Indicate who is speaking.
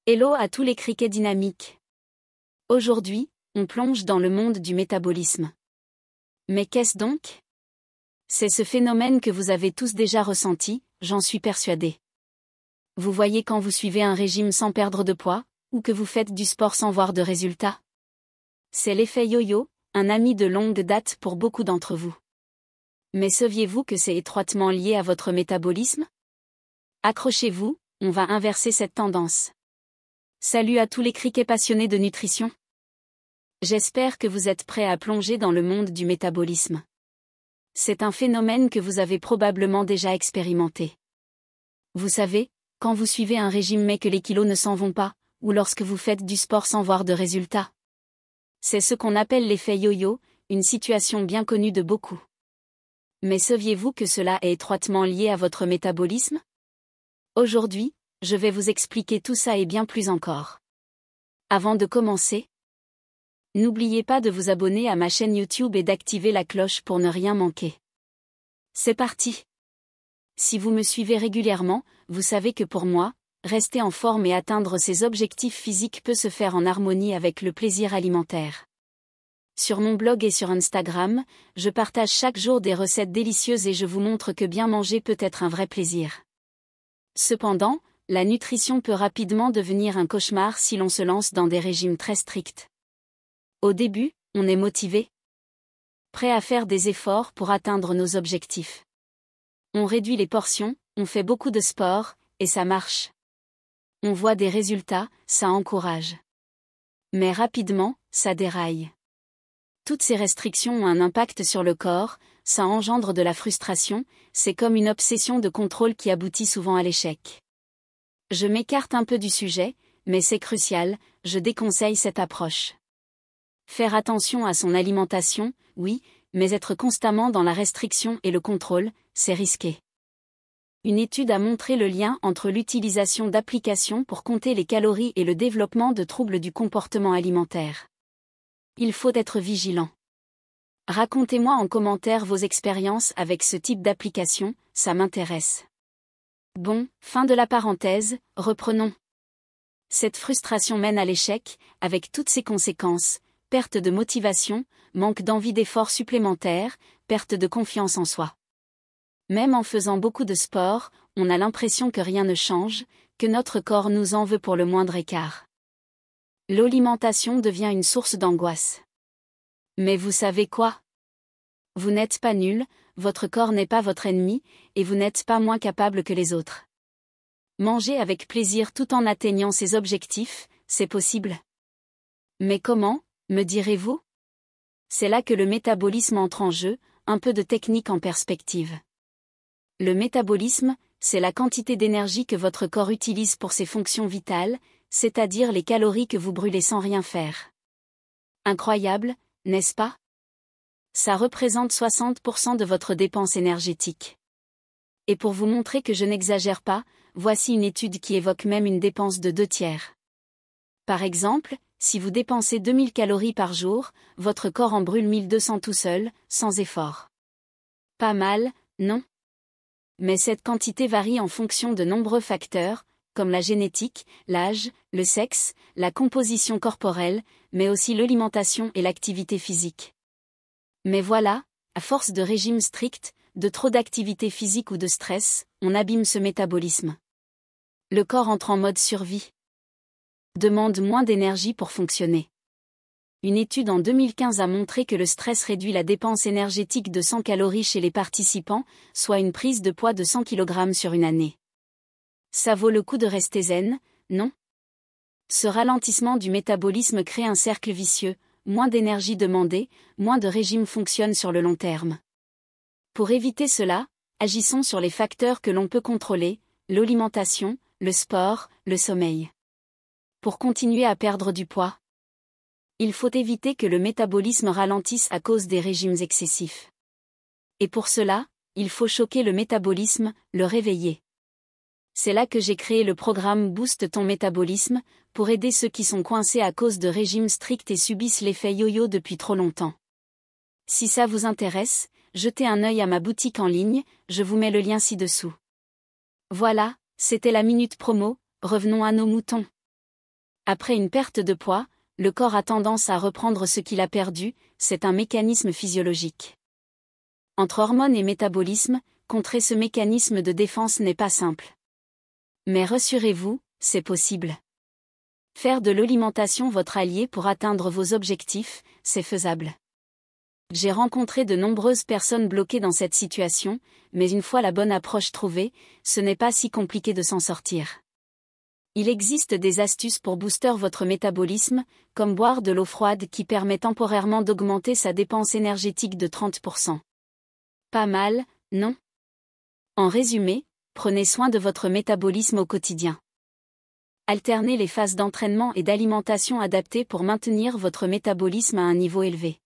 Speaker 1: Hello à tous les criquets dynamiques. Aujourd'hui, on plonge dans le monde du métabolisme. Mais qu'est-ce donc? C'est ce phénomène que vous avez tous déjà ressenti, j'en suis persuadé. Vous voyez quand vous suivez un régime sans perdre de poids, ou que vous faites du sport sans voir de résultats? C'est l'effet yo-yo, un ami de longue date pour beaucoup d'entre vous. Mais saviez-vous que c'est étroitement lié à votre métabolisme? Accrochez-vous, on va inverser cette tendance. Salut à tous les criquets passionnés de nutrition. J'espère que vous êtes prêts à plonger dans le monde du métabolisme. C'est un phénomène que vous avez probablement déjà expérimenté. Vous savez, quand vous suivez un régime mais que les kilos ne s'en vont pas, ou lorsque vous faites du sport sans voir de résultats. C'est ce qu'on appelle l'effet yo-yo, une situation bien connue de beaucoup. Mais saviez-vous que cela est étroitement lié à votre métabolisme? Aujourd'hui, je vais vous expliquer tout ça et bien plus encore. Avant de commencer, n'oubliez pas de vous abonner à ma chaîne YouTube et d'activer la cloche pour ne rien manquer. C'est parti! Si vous me suivez régulièrement, vous savez que pour moi, rester en forme et atteindre ses objectifs physiques peut se faire en harmonie avec le plaisir alimentaire. Sur mon blog et sur Instagram, je partage chaque jour des recettes délicieuses et je vous montre que bien manger peut être un vrai plaisir. Cependant, la nutrition peut rapidement devenir un cauchemar si l'on se lance dans des régimes très stricts. Au début, on est motivé, prêt à faire des efforts pour atteindre nos objectifs. On réduit les portions, on fait beaucoup de sport, et ça marche. On voit des résultats, ça encourage. Mais rapidement, ça déraille. Toutes ces restrictions ont un impact sur le corps, ça engendre de la frustration, c'est comme une obsession de contrôle qui aboutit souvent à l'échec. Je m'écarte un peu du sujet, mais c'est crucial, je déconseille cette approche. Faire attention à son alimentation, oui, mais être constamment dans la restriction et le contrôle, c'est risqué. Une étude a montré le lien entre l'utilisation d'applications pour compter les calories et le développement de troubles du comportement alimentaire. Il faut être vigilant. Racontez-moi en commentaire vos expériences avec ce type d'application, ça m'intéresse. Bon, fin de la parenthèse, reprenons. Cette frustration mène à l'échec, avec toutes ses conséquences, perte de motivation, manque d'envie d'efforts supplémentaires, perte de confiance en soi. Même en faisant beaucoup de sport, on a l'impression que rien ne change, que notre corps nous en veut pour le moindre écart. L'alimentation devient une source d'angoisse. Mais vous savez quoi? Vous n'êtes pas nul, votre corps n'est pas votre ennemi, et vous n'êtes pas moins capable que les autres. Manger avec plaisir tout en atteignant ses objectifs, c'est possible. Mais comment, me direz-vous? C'est là que le métabolisme entre en jeu, un peu de technique en perspective. Le métabolisme, c'est la quantité d'énergie que votre corps utilise pour ses fonctions vitales, c'est-à-dire les calories que vous brûlez sans rien faire. Incroyable, n'est-ce pas? Ça représente 60% de votre dépense énergétique. Et pour vous montrer que je n'exagère pas, voici une étude qui évoque même une dépense de 2/3. Par exemple, si vous dépensez 2000 calories par jour, votre corps en brûle 1200 tout seul, sans effort. Pas mal, non? Mais cette quantité varie en fonction de nombreux facteurs, comme la génétique, l'âge, le sexe, la composition corporelle, mais aussi l'alimentation et l'activité physique. Mais voilà, à force de régime strict, de trop d'activité physique ou de stress, on abîme ce métabolisme. Le corps entre en mode survie. Demande moins d'énergie pour fonctionner. Une étude en 2015 a montré que le stress réduit la dépense énergétique de 100 calories chez les participants, soit une prise de poids de 100 kg sur une année. Ça vaut le coup de rester zen, non? Ce ralentissement du métabolisme crée un cercle vicieux, moins d'énergie demandée, moins de régime fonctionne sur le long terme. Pour éviter cela, agissons sur les facteurs que l'on peut contrôler, l'alimentation, le sport, le sommeil. Pour continuer à perdre du poids, il faut éviter que le métabolisme ralentisse à cause des régimes excessifs. Et pour cela, il faut choquer le métabolisme, le réveiller. C'est là que j'ai créé le programme Booste ton métabolisme, pour aider ceux qui sont coincés à cause de régimes stricts et subissent l'effet yo-yo depuis trop longtemps. Si ça vous intéresse, jetez un œil à ma boutique en ligne, je vous mets le lien ci-dessous. Voilà, c'était la minute promo, revenons à nos moutons. Après une perte de poids, le corps a tendance à reprendre ce qu'il a perdu, c'est un mécanisme physiologique. Entre hormones et métabolisme, contrer ce mécanisme de défense n'est pas simple. Mais rassurez-vous, c'est possible. Faire de l'alimentation votre allié pour atteindre vos objectifs, c'est faisable. J'ai rencontré de nombreuses personnes bloquées dans cette situation, mais une fois la bonne approche trouvée, ce n'est pas si compliqué de s'en sortir. Il existe des astuces pour booster votre métabolisme, comme boire de l'eau froide qui permet temporairement d'augmenter sa dépense énergétique de 30%. Pas mal, non? En résumé, prenez soin de votre métabolisme au quotidien. Alternez les phases d'entraînement et d'alimentation adaptées pour maintenir votre métabolisme à un niveau élevé.